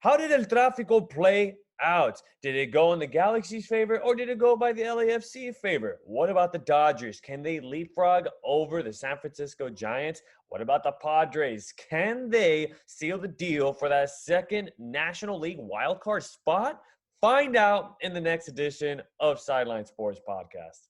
How did El Tráfico play out? Did it go in the Galaxy's favor or did it go by the LAFC favor? What about the Dodgers? Can they leapfrog over the San Francisco Giants? What about the Padres? Can they seal the deal for that second National League wildcard spot? Find out in the next edition of Sideline Sports Podcast.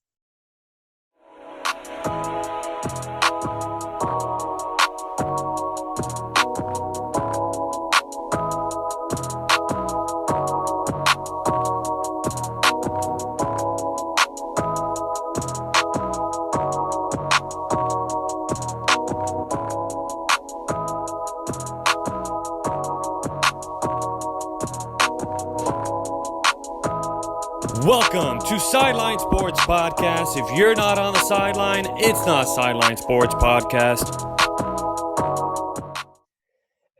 Welcome to Sideline Sports Podcast. If you're not on the sideline, it's not Sideline Sports Podcast.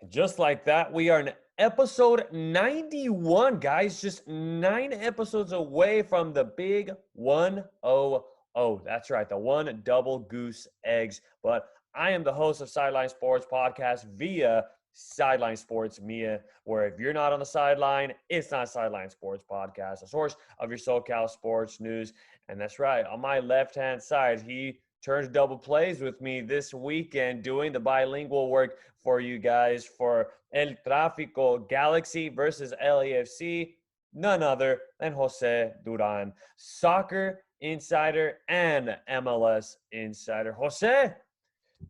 And just like that, we are in episode 91, guys. Just 9 episodes away from the big 100. That's right, the one double goose eggs. But I am the host of Sideline Sports Podcast via Sideline Sports Mia, where if you're not on the sideline, it's not Sideline Sports Podcast, a source of your SoCal sports news. And that's right, on my left-hand side, he turns double plays with me this weekend doing the bilingual work for you guys for El Trafico Galaxy versus LAFC, none other than Jose Duran, soccer insider and MLS insider. Jose,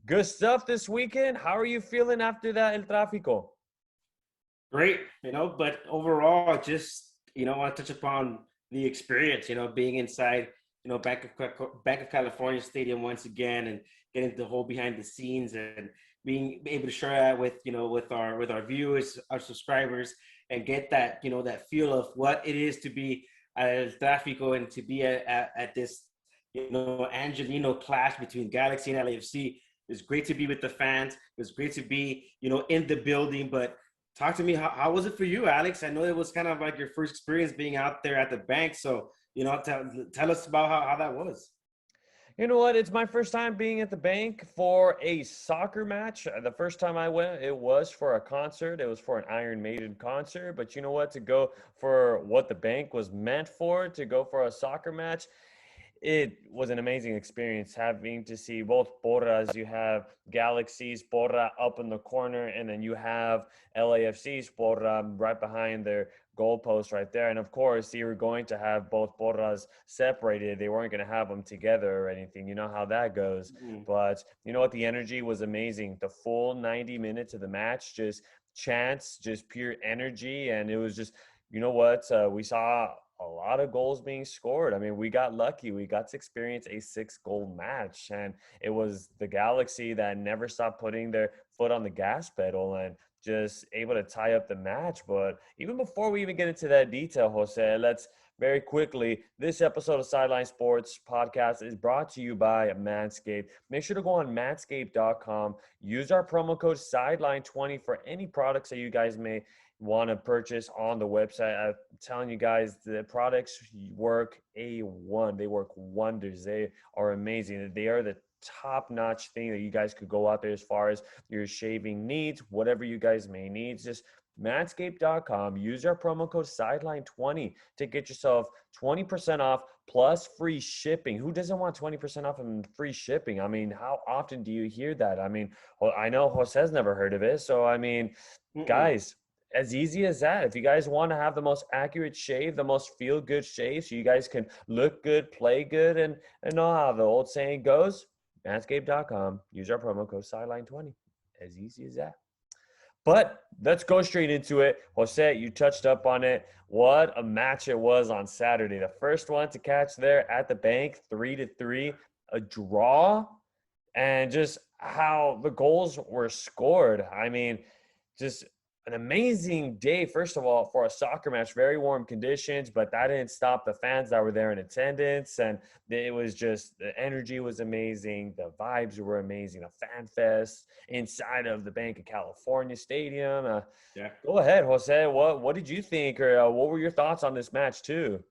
good stuff this weekend. How are you feeling after that El Tráfico? Great, but overall, just, I want to touch upon the experience, being inside, Bank of California Stadium once again and getting the whole behind the scenes and being able to share that with, with our viewers, our subscribers, and get that, that feel of what it is to be at El Tráfico and to be at this, Angelino clash between Galaxy and LAFC. It's great to be with the fans. It was great to be, in the building. But talk to me, how was it for you, Alex? I know it was kind of like your first experience being out there at the bank. So, tell us about how that was. You know what? It's my first time being at the bank for a soccer match. The first time I went, it was for a concert. It was for an Iron Maiden concert. But you know what? To go for what the bank was meant for, to go for a soccer match, it was an amazing experience having to see both porras. You have Galaxy's porra up in the corner, and then you have LAFC's porra right behind their goalpost right there. And of course, you were going to have both porras separated. They weren't going to have them together or anything. You know how that goes. Mm-hmm. But you know what? The energy was amazing. The full 90 minutes of the match, just chants, just pure energy. And it was just, you know what? We saw a lot of goals being scored. I mean, we got lucky. We got to experience a 6-goal match, and it was the Galaxy that never stopped putting their foot on the gas pedal and just able to tie up the match. But even before we even get into that detail, Jose, let's very quickly, this episode of Sideline Sports Podcast is brought to you by Manscaped. Make sure to go on manscaped.com. Use our promo code Sideline20 for any products that you guys may want to purchase on the website. I'm telling you guys, the products work A1. They work wonders. They are amazing. They are the top-notch thing that you guys could go out there as far as your shaving needs, whatever you guys may need. Just manscaped.com. Use our promo code Sideline20 to get yourself 20% off plus free shipping. Who doesn't want 20% off and free shipping? I mean, how often do you hear that? I mean, I know Jose's never heard of it. So, I mean, guys, as easy as that. If you guys want to have the most accurate shave, the most feel-good shave, so you guys can look good, play good, and know how the old saying goes, manscaped.com. Use our promo code Sideline20. As easy as that. But let's go straight into it. Jose, you touched up on it. What a match it was on Saturday. The first one to catch there at the bank, 3-3, a draw, and just how the goals were scored. I mean, just an amazing day, first of all, for a soccer match. Very warm conditions, but that didn't stop the fans that were there in attendance. And it was just, the energy was amazing. The vibes were amazing. A fan fest inside of the Bank of California Stadium. Go ahead, Jose. What did you think, or what were your thoughts on this match too?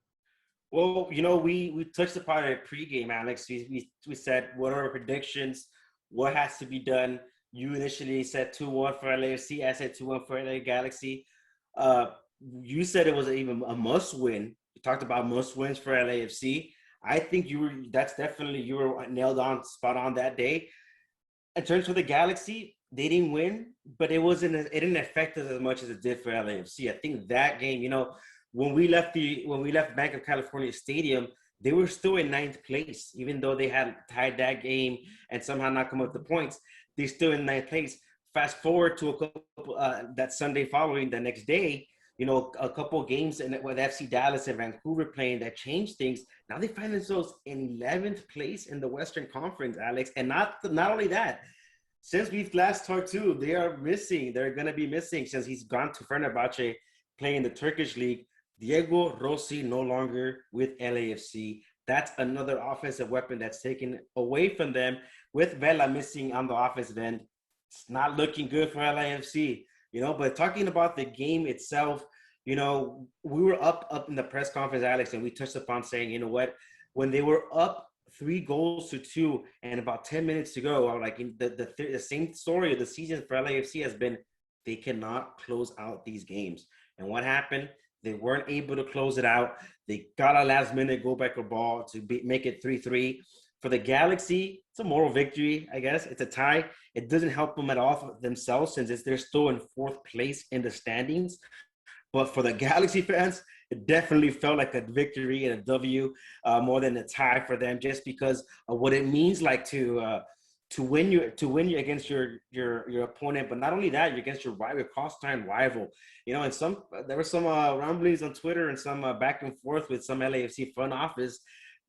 Well, we touched upon it pregame, Alex. We said, what are our predictions? What has to be done? You initially said 2-1 for LAFC. I said 2-1 for LA Galaxy. Uh, you said it was even a must win. You talked about must wins for LAFC. I think you were nailed on, spot on that day. In terms of the Galaxy, they didn't win, but it didn't affect us as much as it did for LAFC. I think that game, when we left Bank of California Stadium, they were still in ninth place, even though they had tied that game and somehow not come up with the points. They're still in ninth place. Fast forward to a couple that Sunday following, the next day, a couple of games with FC Dallas and Vancouver playing that changed things. Now they find themselves in 11th place in the Western Conference, Alex. And not only that, since we've last talked too, they are missing. They're going to be missing since he's gone to Fenerbahce playing the Turkish league. Diego Rossi no longer with LAFC. That's another offensive weapon that's taken away from them. With Vela missing on the offensive end, it's not looking good for LAFC. But talking about the game itself, we were up in the press conference, Alex, and we touched upon saying, you know what, when they were up 3-2 and about 10 minutes to go, like the same story of the season for LAFC has been they cannot close out these games. And what happened? They weren't able to close it out. They got a last minute go back of ball to make it 3-3. For the Galaxy, it's a moral victory, I guess. It's a tie. It doesn't help them at all themselves since they're still in fourth place in the standings. But for the Galaxy fans, it definitely felt like a victory and a W more than a tie for them, just because of what it means like to win you against your opponent, but not only that, you're against your rival, cross-time rival. And there were some rumblings on Twitter and some back and forth with some LAFC front office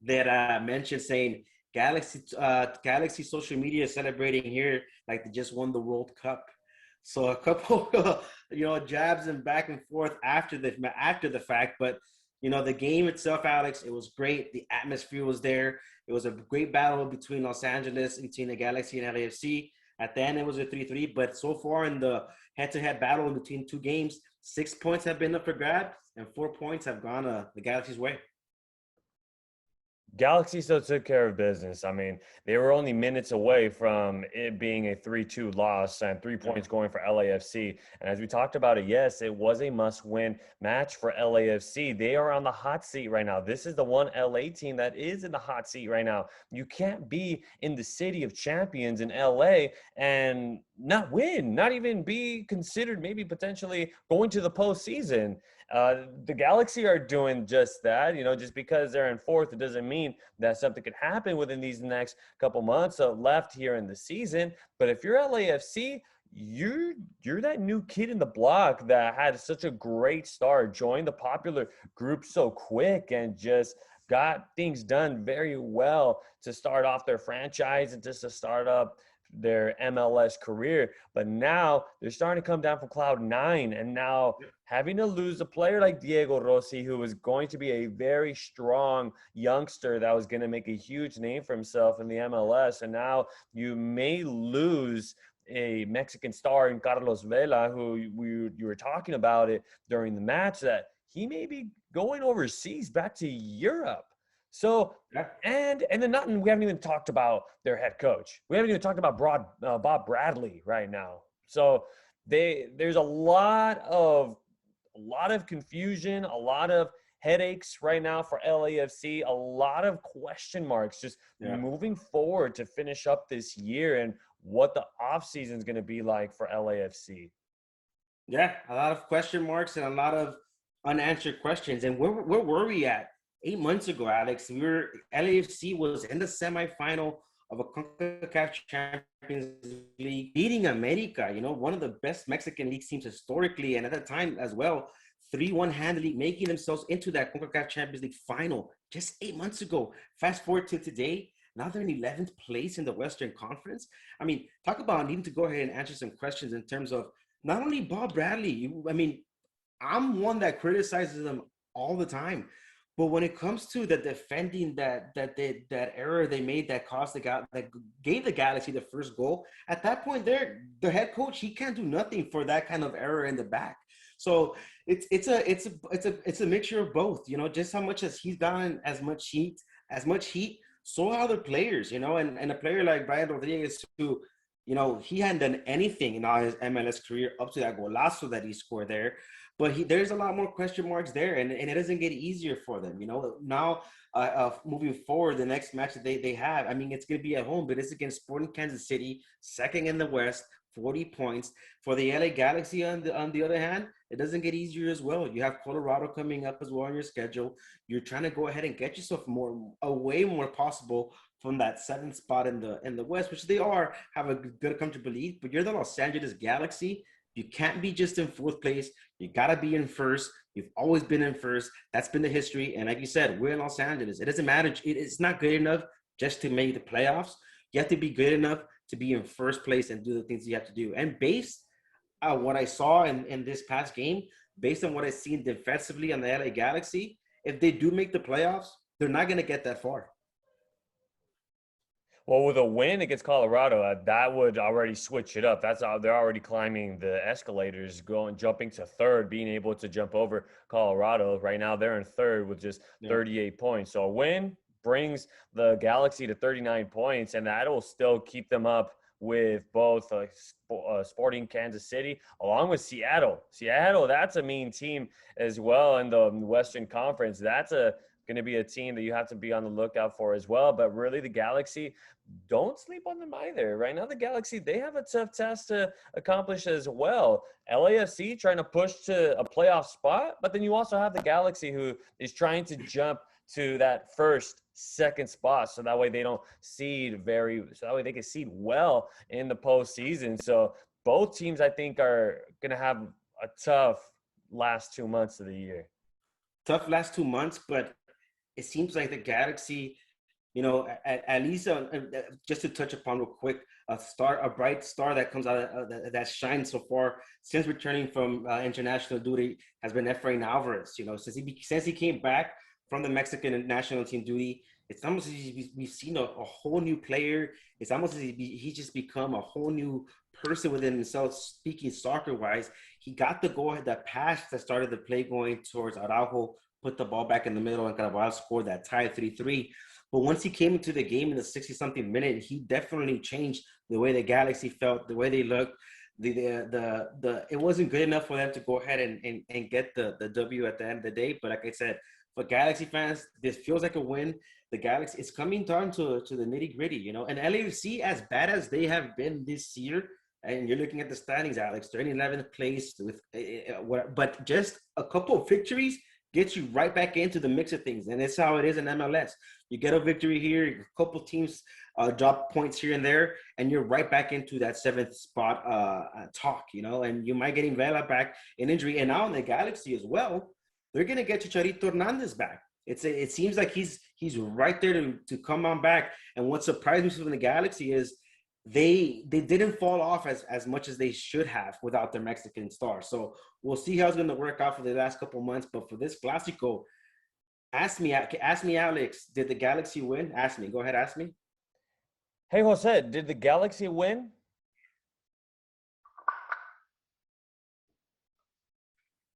that mentioned saying Galaxy social media is celebrating here like they just won the World Cup. So a couple, jabs and back and forth after the fact. But, the game itself, Alex, it was great. The atmosphere was there. It was a great battle between between the Galaxy and LAFC. At the end, it was a 3-3. But so far in the head-to-head battle between two games, 6 points have been up for grabs and 4 points have gone the Galaxy's way. Galaxy still took care of business. I mean, they were only minutes away from it being a 3-2 loss and 3 points going for LAFC. And as we talked about it, yes, it was a must-win match for LAFC. They are on the hot seat right now. This is the one LA team that is in the hot seat right now. You can't be in the city of champions in LA and not win, not even be considered maybe potentially going to the postseason. The Galaxy are doing just that. Just because they're in fourth, it doesn't mean that something could happen within these next couple months left here in the season. But if you're LAFC, you're that new kid in the block that had such a great start, joined the popular group so quick and just got things done very well to start off their franchise and just to start up their MLS career. But now they're starting to come down from cloud 9, and now having to lose a player like Diego Rossi, who was going to be a very strong youngster that was going to make a huge name for himself in the MLS, and now you may lose a Mexican star in Carlos Vela, who you were talking about it during the match, that he may be going overseas back to Europe. So, and then we haven't even talked about their head coach. We haven't even talked about Bob Bradley right now. So there's a lot of confusion, a lot of headaches right now for LAFC, a lot of question marks just moving forward to finish up this year and what the offseason is going to be like for LAFC. Yeah, a lot of question marks and a lot of unanswered questions. And where were we at? 8 months ago, Alex, LAFC was in the semifinal of a CONCACAF Champions League, beating America, one of the best Mexican league teams historically, and at the time as well, 3-1 handily, making themselves into that CONCACAF Champions League final just 8 months ago. Fast forward to today, now they're in 11th place in the Western Conference. I mean, talk about needing to go ahead and answer some questions in terms of not only Bob Bradley. I'm one that criticizes them all the time. But when it comes to the defending that error they made that gave the Galaxy the first goal, at that point, the head coach, he can't do nothing for that kind of error in the back. So it's a mixture of both. Just how much as he's gotten as much heat, so are other players. And a player like Brian Rodriguez, who he hadn't done anything in all his MLS career up to that golazo that he scored there. But there's a lot more question marks there, and it doesn't get easier for them. Now moving forward, the next match that they have, I mean, it's going to be at home, but it's against Sporting Kansas City, second in the West, 40 points. For the LA Galaxy, on the other hand, it doesn't get easier as well. You have Colorado coming up as well on your schedule. You're trying to go ahead and get yourself way more possible from that seventh spot in the West, which they have a good comfortable lead. But you're the Los Angeles Galaxy. You can't be just in fourth place. You got to be in first. You've always been in first. That's been the history. And like you said, we're in Los Angeles. It doesn't matter. It's not good enough just to make the playoffs. You have to be good enough to be in first place and do the things you have to do. And based on what I saw in this past game, based on what I've seen defensively on the LA Galaxy, if they do make the playoffs, they're not going to get that far. Well, with a win against Colorado, that would already switch it up. They're already climbing the escalators, jumping to third, being able to jump over Colorado. Right now, they're in third with just 38 points. So a win brings the Galaxy to 39 points, and that'll still keep them up with both Sporting Kansas City along with Seattle. Seattle, that's a mean team as well in the Western Conference. That's going to be a team that you have to be on the lookout for as well. But really, the Galaxy, don't sleep on them either. Right now, the Galaxy, they have a tough task to accomplish as well. LAFC trying to push to a playoff spot, but then you also have the Galaxy who is trying to jump to that second spot, so that way they don't seed so that way they can seed well in the postseason. So both teams, I think, are going to have a tough last 2 months of the year. Tough last 2 months, but it seems like the Galaxy, at least just to touch upon real quick, a bright star that comes out of that shines so far since returning from international duty has been Efrain Alvarez. Since he came back from the Mexican national team duty, it's almost as if we've seen a whole new player. It's almost as if he's just become a whole new person within himself, speaking soccer-wise. He got the goal, that pass that started the play going towards Araujo, put the ball back in the middle, and Carvajal scored that tie 3-3. But once he came into the game in the 60-something minute, he definitely changed the way the Galaxy felt, the way they looked. It wasn't good enough for them to go ahead and get the W at the end of the day. But like I said, for Galaxy fans, this feels like a win. The Galaxy, it's coming down to the nitty gritty, And LAFC, as bad as they have been this year, and you're looking at the standings, Alex, they're in 11th place but just a couple of victories gets you right back into the mix of things. And that's how it is in MLS. You get a victory here, a couple teams drop points here and there, and you're right back into that seventh spot talk, and you might get Vela back in injury. And now in the Galaxy as well, they're going to get Chicharito Hernandez back. It seems like he's right there to come on back. And what surprised me from the Galaxy is they didn't fall off as much as they should have without their Mexican star. So we'll see how it's going to work out for the last couple months. But for this Clásico, ask me, Alex, did the Galaxy win? Ask me. Go ahead, ask me. Hey, Jose, did the Galaxy win?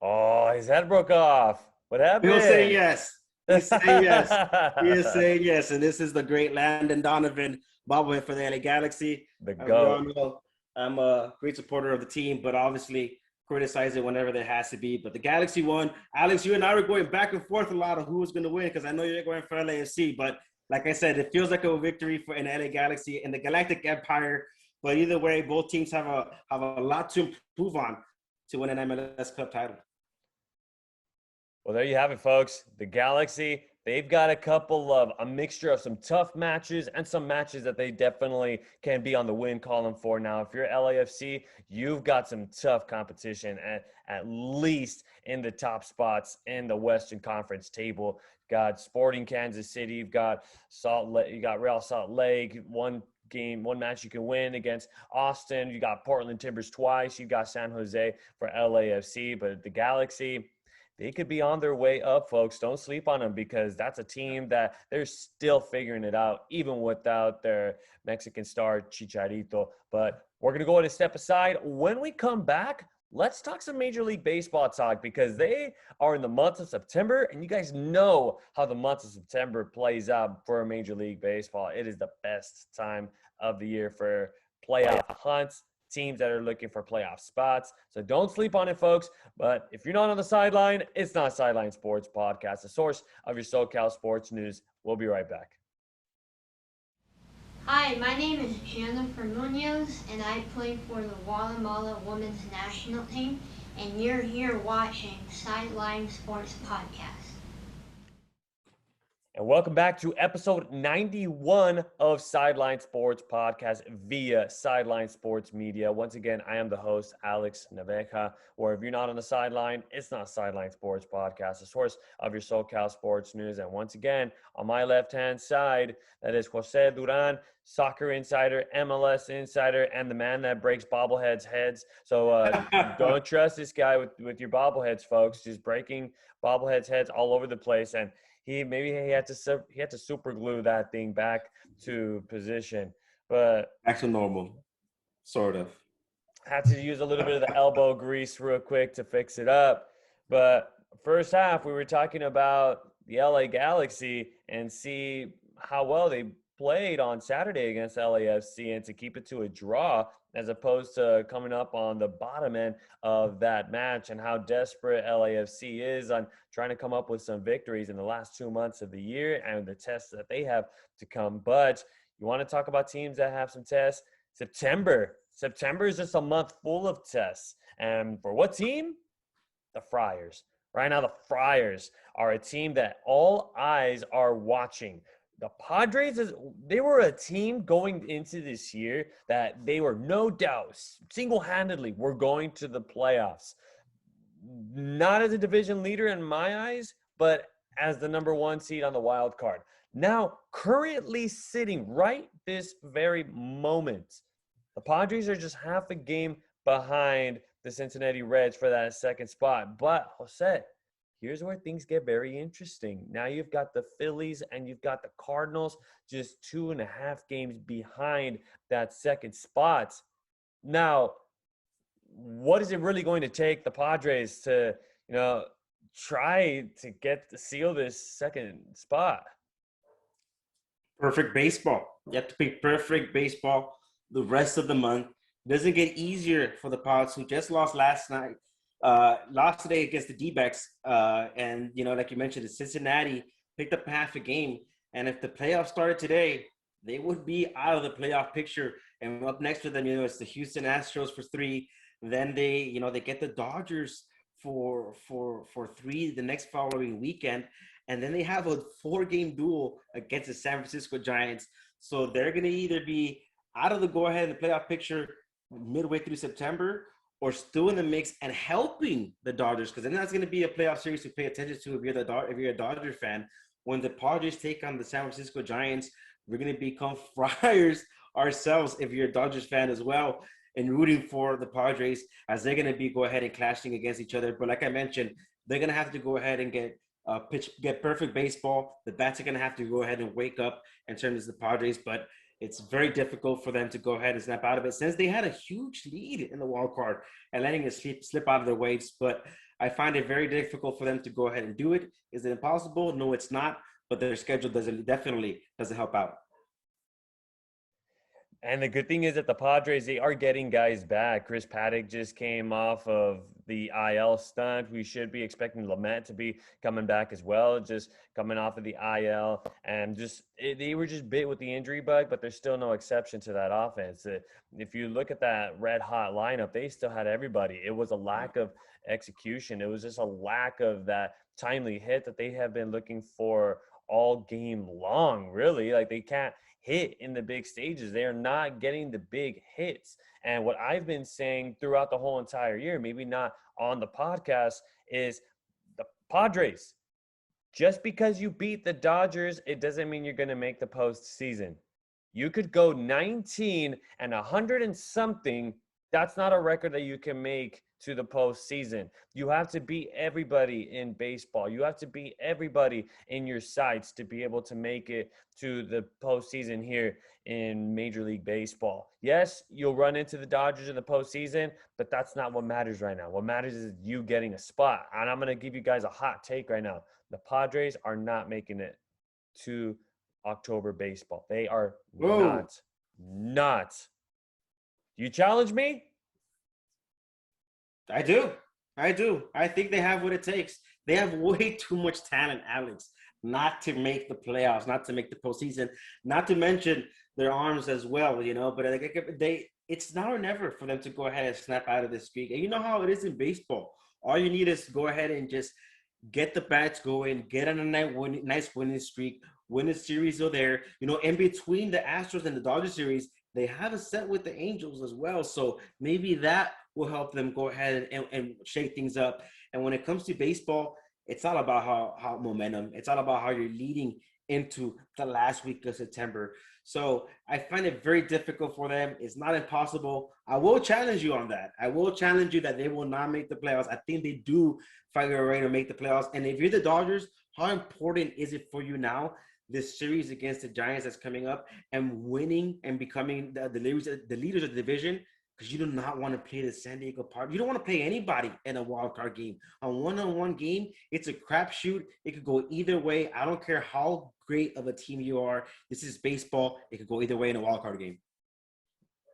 Oh, his head broke off. What happened? He'll say yes. He's saying yes. He is saying yes. And this is the great Landon Donovan bobblehead for the LA Galaxy. The GOAT. I'm a great supporter of the team, but obviously criticize it whenever there has to be. But the Galaxy won. Alex, you and I were going back and forth a lot of who was going to win because I know you're going for LAFC. But like I said, it feels like a victory for an LA Galaxy and the Galactic Empire. But either way, both teams have a lot to improve on to win an MLS Cup title. Well, there you have it, folks. The Galaxy, they've got a mixture of some tough matches and some matches that they definitely can be on the win column for. Now, if you're LAFC, you've got some tough competition at least in the top spots in the Western Conference table. You've got Sporting Kansas City, you've got Real Salt Lake, one match you can win against Austin. You got Portland Timbers twice. You got San Jose for LAFC, but the Galaxy, they could be on their way up, folks. Don't sleep on them because that's a team that they're still figuring it out, even without their Mexican star, Chicharito. But we're going to go ahead and step aside. When we come back, let's talk some Major League Baseball talk because they are in the month of September, and you guys know how the month of September plays out for Major League Baseball. It is the best time of the year for playoff hunts, teams that are looking for playoff spots. So don't sleep on it, folks. But if you're not on the sideline, it's not Sideline Sports Podcast, the source of your SoCal sports news. We'll be right back. Hi, my name is Jennifer Munoz, and I play for the Guatemala women's national team, and you're here watching Sideline Sports Podcast. And welcome back to episode 91 of Sideline Sports Podcast via Sideline Sports Media. Once again, I am the host, Alex Naveja, where if you're not on the sideline, it's not Sideline Sports Podcast, the source of your SoCal sports news. And once again, on my left-hand side, that is Jose Duran, soccer insider, MLS insider, and the man that breaks bobbleheads' heads. So don't trust this guy with your bobbleheads, folks. Just breaking bobbleheads' heads all over the place. And he had to super glue that thing back to position, but Back to normal, sort of. had to use a little bit of the elbow grease real quick to fix it up. But first half, we were talking about the LA Galaxy and see how well they played on Saturday against LAFC and to keep it to a draw as opposed to coming up on the bottom end of that match, and how desperate LAFC is on trying to come up with some victories in the last 2 months of the year and the tests that they have to come. But you want to talk about teams that have some tests? September is just a month full of tests. And for what team? The Friars. Right now, the Friars are a team that all eyes are watching. The Padres, they were a team going into this year that they were no doubt single-handedly were going to the playoffs. Not as a division leader in my eyes, but as the number one seed on the wild card. Now, currently sitting right this very moment, the Padres are just half a game behind the Cincinnati Reds for that second spot. But, Jose, here's where things get very interesting. Now you've got the Phillies and you've got the Cardinals just 2.5 games behind that second spot. Now, what is it really going to take the Padres to, try to seal this second spot? Perfect baseball. You have to play perfect baseball the rest of the month. It doesn't get easier for the Pods, who just lost last night. Lost today against the D-backs. And, like you mentioned, Cincinnati picked up half a game. And if the playoffs started today, they would be out of the playoff picture. And up next for them, it's the Houston Astros for 3. Then they get the Dodgers for 3 the next following weekend. And then they have a 4-game duel against the San Francisco Giants. So they're going to either be out of the go-ahead in the playoff picture midway through September, or still in the mix and helping the Dodgers, because then that's going to be a playoff series to pay attention to if you're a Dodger fan. When the Padres take on the San Francisco Giants, we're going to become Friars ourselves if you're a Dodgers fan as well, and rooting for the Padres, as they're going to be go ahead and clashing against each other. But like I mentioned, they're going to have to go ahead and get perfect baseball. The bats are going to have to go ahead and wake up in terms of the Padres, but it's very difficult for them to go ahead and snap out of it, since they had a huge lead in the wild card and letting it slip out of their waves. But I find it very difficult for them to go ahead and do it. Is it impossible? No, it's not. But their schedule definitely doesn't help out. And the good thing is that the Padres, they are getting guys back. Chris Paddock just came off of the IL stunt. We should be expecting Lamet to be coming back as well, just coming off of the IL. And they were just bit with the injury bug, but there's still no exception to that offense. If you look at that red-hot lineup, they still had everybody. It was a lack of execution. It was just a lack of that timely hit that they have been looking for all game long, really. Like, they can't hit in the big stages. They are not getting the big hits. And what I've been saying throughout the whole entire year, maybe not on the podcast, is the Padres, just because you beat the Dodgers, it doesn't mean you're going to make the postseason. You could go 19 and 100 and something. That's not a record that you can make to the postseason. You have to beat everybody in baseball. You have to beat everybody in your sights to be able to make it to the postseason here in Major League Baseball. Yes, you'll run into the Dodgers in the postseason, but that's not what matters right now. What matters is you getting a spot. And I'm going to give you guys a hot take right now. The Padres are not making it to October baseball. They are not You challenge me? I do. I do. I think they have what it takes. They have way too much talent, Alex, not to make the playoffs, not to make the postseason, not to mention their arms as well, But it's now or never for them to go ahead and snap out of this streak. And you know how it is in baseball. All you need is go ahead and just get the bats going, get on a nice winning streak, win a series over there. In between the Astros and the Dodgers series, they have a set with the Angels as well. So maybe that will help them go ahead and shake things up. And when it comes to baseball, it's all about how momentum. It's all about how you're leading into the last week of September. So I find it very difficult for them. It's not impossible. I will challenge you on that. I will challenge you that they will not make the playoffs. I think they do find a way to make the playoffs. And if you're the Dodgers, how important is it for you now, this series against the Giants that's coming up, and winning and becoming the leaders of the division? Because you do not want to play the San Diego Padres. You don't want to play anybody in a wild card game. A one-on-one game, it's a crapshoot. It could go either way. I don't care how great of a team you are. This is baseball. It could go either way in a wild card game.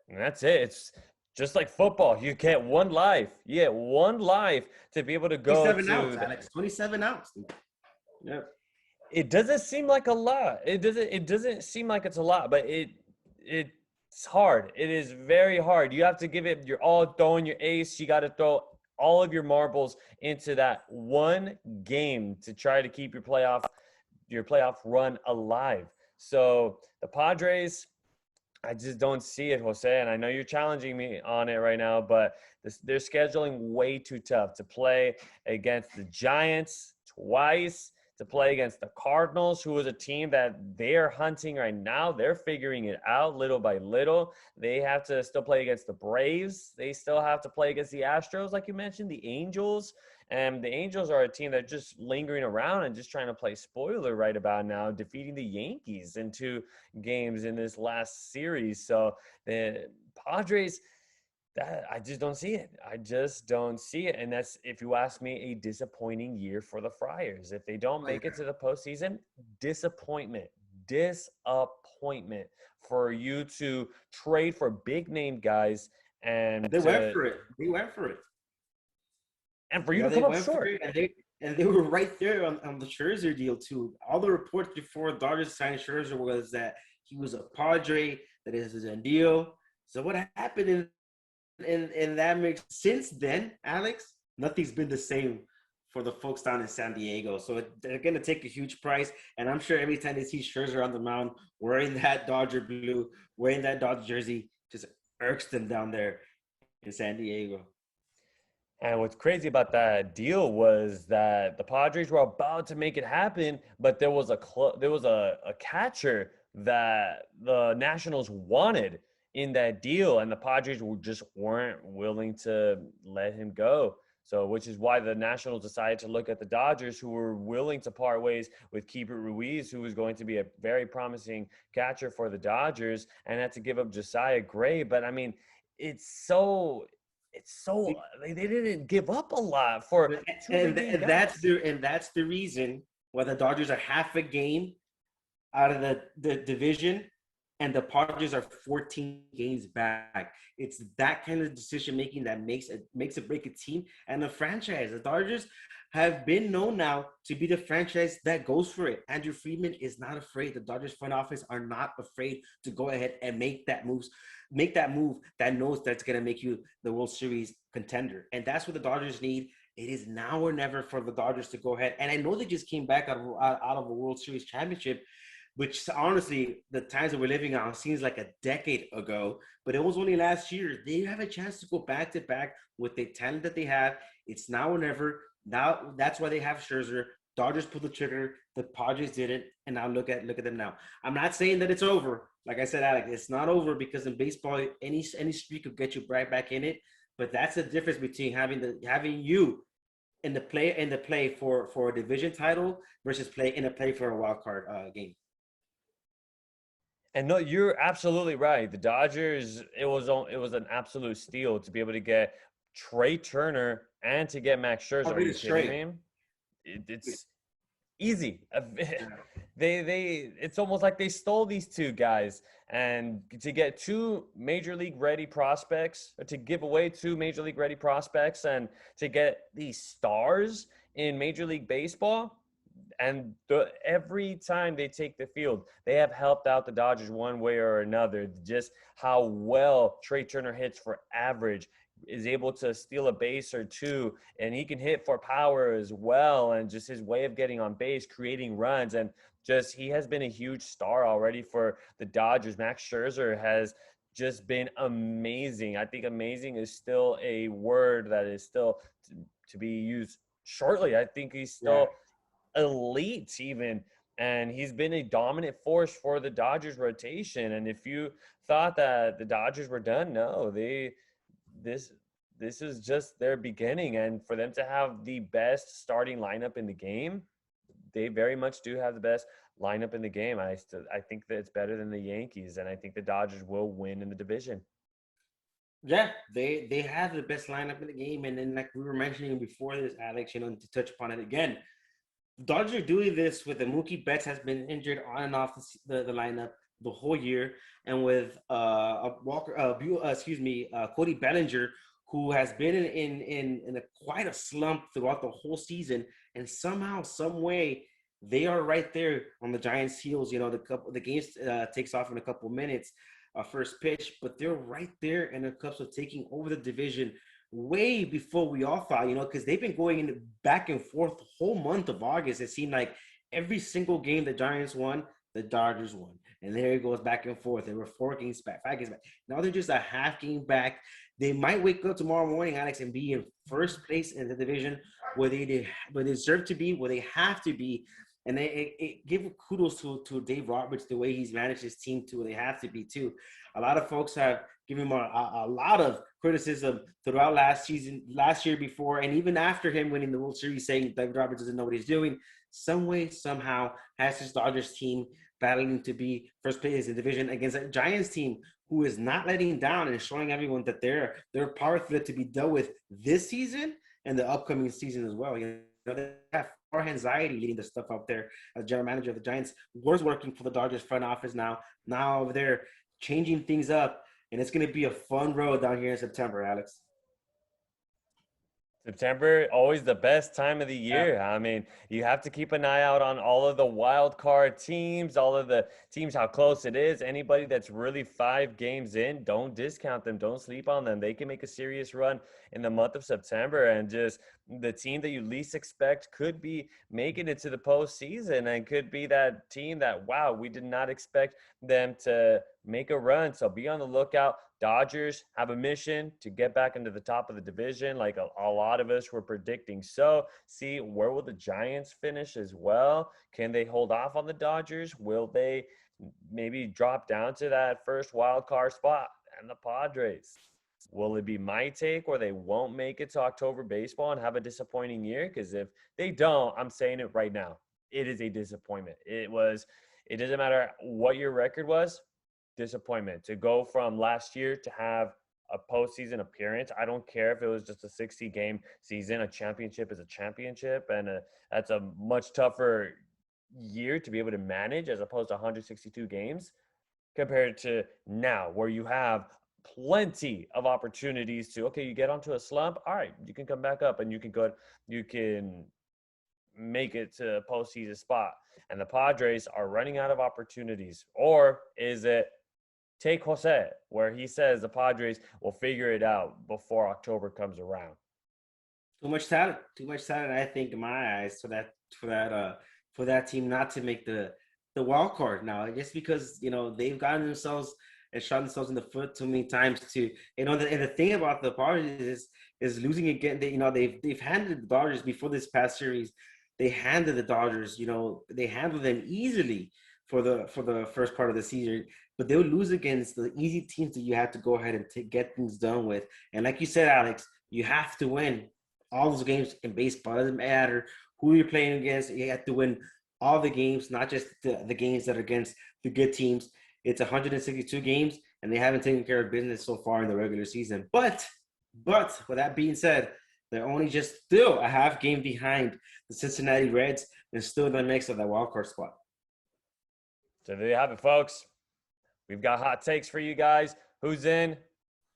And that's it. It's just like football. You get one life. You get one life to be able to go 27 outs, Alex. 27 outs. Yeah. It doesn't seem like a lot. It doesn't seem like it's a lot, but it's hard. It is very hard. You have to give it your all, throwing your ace. You got to throw all of your marbles into that one game to try to keep your playoff run alive. So the Padres, I just don't see it, Jose. And I know you're challenging me on it right now, but they're scheduling way too tough to play against the Giants twice, to play against the Cardinals, who is a team that they're hunting right now. They're figuring it out little by little. They have to still play against the Braves. They still have to play against the Astros, like you mentioned, the Angels. And the Angels are a team that's just lingering around and just trying to play spoiler right about now, defeating the Yankees in 2 games in this last series. So the Padres, I just don't see it. I just don't see it. And that's, if you ask me, a disappointing year for the Friars. If they don't make it to the postseason, disappointment for you to trade for big name guys. And they went for it. And for you to come up short. And they were right there on the Scherzer deal too. All the reports before Dodgers signed Scherzer was that he was a Padre, that is a deal. So what happened in that mix since then, Alex? Nothing's been the same for the folks down in San Diego. So they're going to take a huge price. And I'm sure every time they see Scherzer on the mound wearing that Dodger blue, wearing that Dodger jersey, just irks them down there in San Diego. And what's crazy about that deal was that the Padres were about to make it happen, but there was a catcher that the Nationals wanted in that deal, and the Padres weren't willing to let him go. So, which is why the Nationals decided to look at the Dodgers, who were willing to part ways with Keeper Ruiz, who was going to be a very promising catcher for the Dodgers, and had to give up Josiah Gray. But I mean, it's so they didn't give up a lot for and that's the reason why the Dodgers are half a game out of the division, and the Padres are 14 games back. It's that kind of decision making that makes or break a team and a franchise. The Dodgers have been known now to be the franchise that goes for it. Andrew Friedman is not afraid. The Dodgers front office are not afraid to go ahead and make that move that knows that's going to make you the World Series contender. And that's what the Dodgers need. It is now or never for the Dodgers to go ahead. And I know they just came back out of a World Series championship, which honestly, the times that we're living on seems like a decade ago, but it was only last year. They have a chance to go back to back with the talent that they have. It's now or never. Now that's why they have Scherzer. Dodgers pulled the trigger. The Padres didn't, and now look at them now. I'm not saying that it's over. Like I said, Alex, it's not over, because in baseball, any streak could get you right back in it. But that's the difference between having you in the play for a division title versus play for a wild card game. And no, you're absolutely right. The Dodgers, it was an absolute steal to be able to get Trey Turner and to get Max Scherzer. Are you kidding me? It's easy. it's almost like they stole these two guys, and to get two major league ready prospects, or to give away two major league ready prospects, and to get these stars in Major League Baseball. And every time they take the field, they have helped out the Dodgers one way or another. Just how well Trey Turner hits for average, is able to steal a base or two, and he can hit for power as well. And just his way of getting on base, creating runs, and just he has been a huge star already for the Dodgers. Max Scherzer has just been amazing. I think amazing is still a word that is still to be used shortly. I think he's still elite even, and he's been a dominant force for the Dodgers rotation. And if you thought that the Dodgers were done, no, this is just their beginning. And for them to have the best starting lineup in the game, they very much do have the best lineup in the game. I think that it's better than the Yankees, and I think the Dodgers will win in the division. Yeah, they have the best lineup in the game. And then, like we were mentioning before this, Alex, to touch upon it again, Dodgers are doing this with the Mookie Betts has been injured on and off the lineup the whole year, and with Cody Bellinger, who has been in quite a slump throughout the whole season, and somehow, some way, they are right there on the Giants' heels. The game takes off in a couple minutes, first pitch, but they're right there in the cups of taking over the division way before we all thought, because they've been going back and forth the whole month of August. It seemed like every single game the Giants won, the Dodgers won. And there it goes back and forth. They were 4 games back, 5 games back. Now they're just a half game back. They might wake up tomorrow morning, Alex, and be in first place in the division where they deserve to be, where they have to be. And it give kudos to Dave Roberts, the way he's managed his team to where they have to be too. A lot of folks have given him a lot of criticism throughout last year before, and even after him winning the World Series, saying Dave Roberts doesn't know what he's doing. Some way, somehow, has this Dodgers team battling to be first place in the division against a Giants team who is not letting down and showing everyone that they're power threat to be dealt with this season and the upcoming season as well. They have more anxiety leading the stuff out there. As general manager of the Giants was working for the Dodgers front office now over there, changing things up, and it's going to be a fun road down here in September, Alex. September, always the best time of the year. Yeah. I mean, you have to keep an eye out on all of the wild card teams, all of the teams, how close it is. Anybody that's really 5 games in, don't discount them. Don't sleep on them. They can make a serious run in the month of September, and just the team that you least expect could be making it to the postseason, and could be that team that, wow, we did not expect them to make a run. So be on the lookout. Dodgers have a mission to get back into the top of the division, like a lot of us were predicting. So see, where will the Giants finish as well? Can they hold off on the Dodgers? Will they maybe drop down to that first wild card spot? And the Padres, will it be my take where they won't make it to October baseball and have a disappointing year? Because if they don't, I'm saying it right now, it is a disappointment. It doesn't matter what your record was. Disappointment to go from last year to have a postseason appearance. I don't care if it was just a 60-game season. A championship is a championship, and that's a much tougher year to be able to manage as opposed to 162 games compared to now, where you have plenty of opportunities to, okay, you get onto a slump, all right, you can come back up and you can make it to a postseason spot. And the Padres are running out of opportunities. Or is it take Jose, where he says the Padres will figure it out before October comes around? Too much talent, I think, in my eyes, for that team not to make the wild card now, just because they've gotten themselves and shot themselves in the foot too many times. And the thing about the Padres is losing again. They've handed the Dodgers before this past series. They handed the Dodgers, they handled them easily for the first part of the season, but they would lose against the easy teams that you have to go ahead and get things done with. And like you said, Alex, you have to win all those games in baseball. It doesn't matter who you're playing against. You have to win all the games, not just the games that are against the good teams. It's 162 games, and they haven't taken care of business so far in the regular season. But with that being said, they're only just still a half game behind the Cincinnati Reds and still in the mix of that wild card spot. So there you have it, folks. We've got hot takes for you guys. Who's in?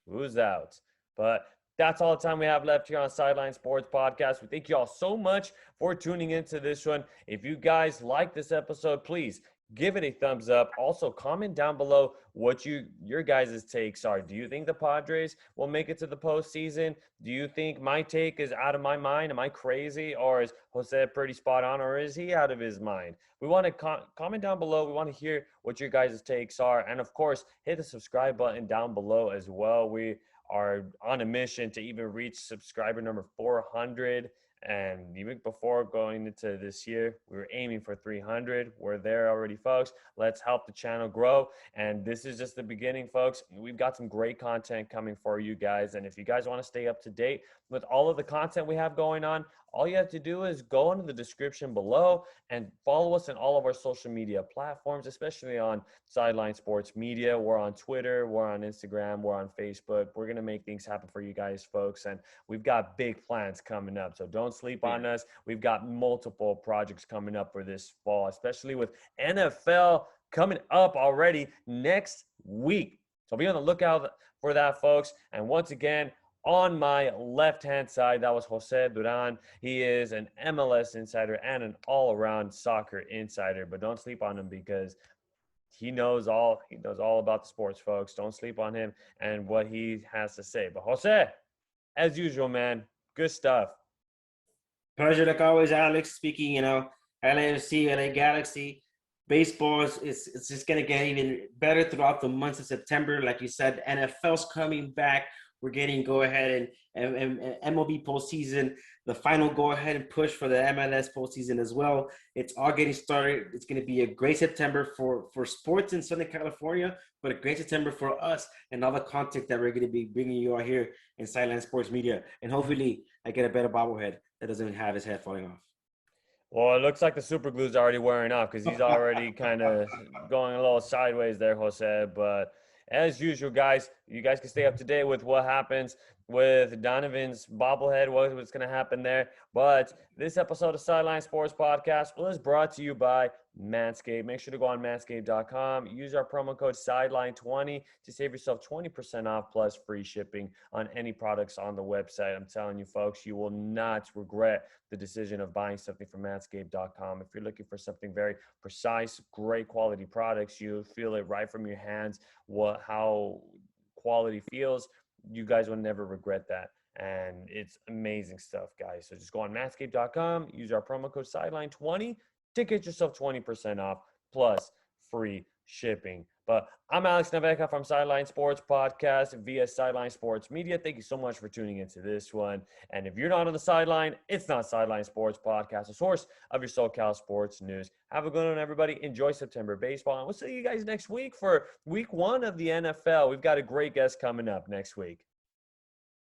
Who's out? But that's all the time we have left here on Sideline Sports Podcast. We thank you all so much for tuning into this one. If you guys like this episode, please give it a thumbs up. Also, comment down below what your guys' takes are. Do you think the Padres will make it to the postseason? Do you think my take is out of my mind? Am I crazy? Or is Jose pretty spot on? Or is he out of his mind? We want to comment down below. We want to hear what your guys' takes are. And, of course, hit the subscribe button down below as well. We are on a mission to even reach subscriber number 400. And even before going into this year, we were aiming for 300. We're there already, folks. Let's help the channel grow. And this is just the beginning, folks. We've got some great content coming for you guys. And if you guys want to stay up to date with all of the content we have going on, all you have to do is go into the description below and follow us on all of our social media platforms, especially on Sideline Sports Media. We're on Twitter, we're on Instagram, we're on Facebook. We're going to make things happen for you guys, folks. And we've got big plans coming up. So don't sleep on us. We've got multiple projects coming up for this fall, especially with NFL coming up already next week. So be on the lookout for that, folks. And once again, on my left-hand side, that was Jose Duran. He is an MLS insider and an all-around soccer insider. But don't sleep on him because he knows all about the sports, folks. Don't sleep on him and what he has to say. But Jose, as usual, man, good stuff. Pleasure, like always, Alex. Speaking, LAFC, LA Galaxy. Baseball is just going to get even better throughout the months of September. Like you said, NFL's coming back. We're getting go-ahead and MLB postseason, the final go-ahead and push for the MLS postseason as well. It's all getting started. It's going to be a great September for sports in Southern California, but a great September for us and all the content that we're going to be bringing you out here in Sideline Sports Media. And hopefully I get a better bobblehead that doesn't have his head falling off. Well, it looks like the super glue's already wearing off because he's already kind of going a little sideways there, Jose. But as usual, guys, you guys can stay up to date with what happens with Donovan's bobblehead, what's going to happen there. But this episode of Sideline Sports Podcast was brought to you by Manscaped. Make sure to go on manscaped.com. Use our promo code Sideline20 to save yourself 20% off plus free shipping on any products on the website. I'm telling you, folks, you will not regret the decision of buying something from manscaped.com. If you're looking for something very precise, great quality products, you feel it right from your hands, how quality feels, you guys will never regret that. And it's amazing stuff, guys. So just go on manscaped.com, use our promo code Sideline20 to get yourself 20% off plus free shipping. But I'm Alex Naveja from Sideline Sports Podcast via Sideline Sports Media. Thank you so much for tuning into this one. And if you're not on the sideline, it's not Sideline Sports Podcast, a source of your SoCal sports news. Have a good one, everybody. Enjoy September baseball. And we'll see you guys next week for week 1 of the NFL. We've got a great guest coming up next week.